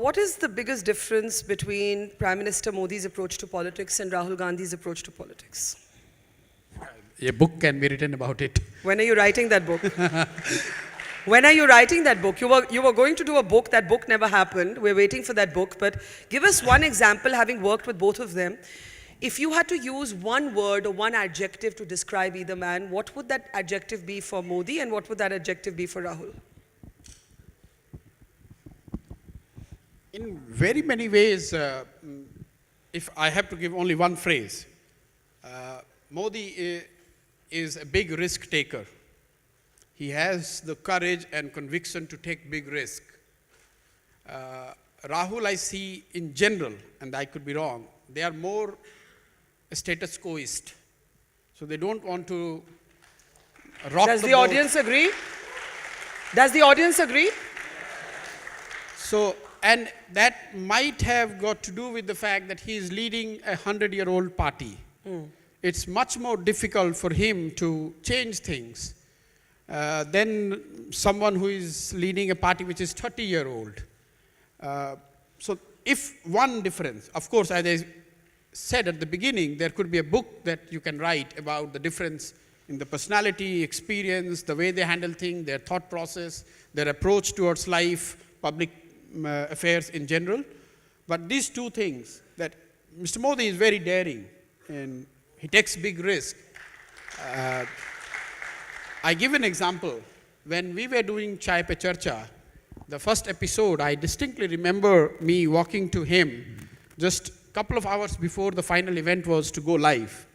what is the biggest difference between Prime Minister Modi's approach to politics and Rahul Gandhi's approach to politics? A book can be written about it. When are you writing that book? When are you writing that book? You were going to do a book. That book never happened. We're waiting for that book. But give us one example, having worked with both of them. If you had to use one word or one adjective to describe either man, what would that adjective be for Modi and what would that adjective be for Rahul? In very many ways, if I have to give only one phrase, Modi is a big risk taker. He has the courage and conviction to take big risk. Rahul, I see in general, and I could be wrong, they are more status quoist. So they don't want to rock Does the the boat. audience agree? Does the audience agree? So, and that might have got to do with the fact that he is leading a 100-year-old party. It's much more difficult for him to change things than someone who is leading a party which is 30-year-old. So if one difference, of course, as I said at the beginning, there could be a book that you can write about the difference in the personality, experience, the way they handle things, their thought process, their approach towards life, public affairs in general. But these two things, that Mr. Modi is very daring and he takes big risk. I give an example. When we were doing Chai Pe Charcha, the first episode, I distinctly remember me walking to him just a couple of hours before the final event was to go live.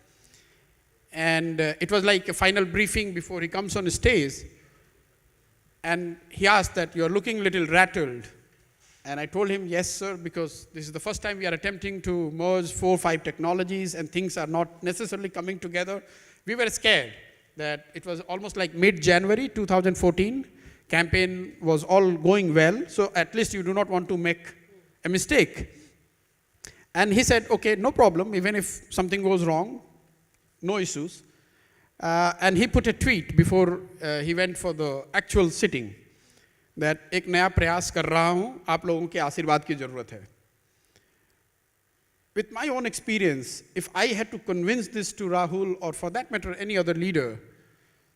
And it was like a final briefing before he comes on stage. And he asked that, "You're looking a little rattled." And I told him, "Yes, sir, because this is the first time we are attempting to merge 4 or 5 technologies and things are not necessarily coming together." We were scared that it was almost like mid-January 2014. Campaign was all going well, so at least you do not want to make a mistake. And he said, "Okay, no problem, even if something goes wrong, no issues." And he put a tweet before he went for the actual sitting that एक नया प्रयास कर रहा हूँ, आप लोगों के आशीर्वाद की ज़रूरत है. With my own experience, if I had to convince this to Rahul or for that matter any other leader,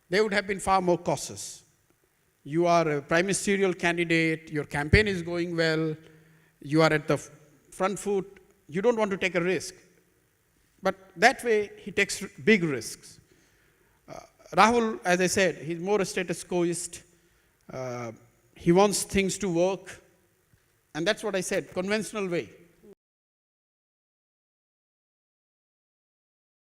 they would have been far more cautious. You are a prime ministerial candidate, your campaign is going well, you are at the front foot, you don't want to take a risk. But that way, he takes big risks. Rahul, as I said, he's more a status quoist. He wants things to work. And that's what I said, conventional way.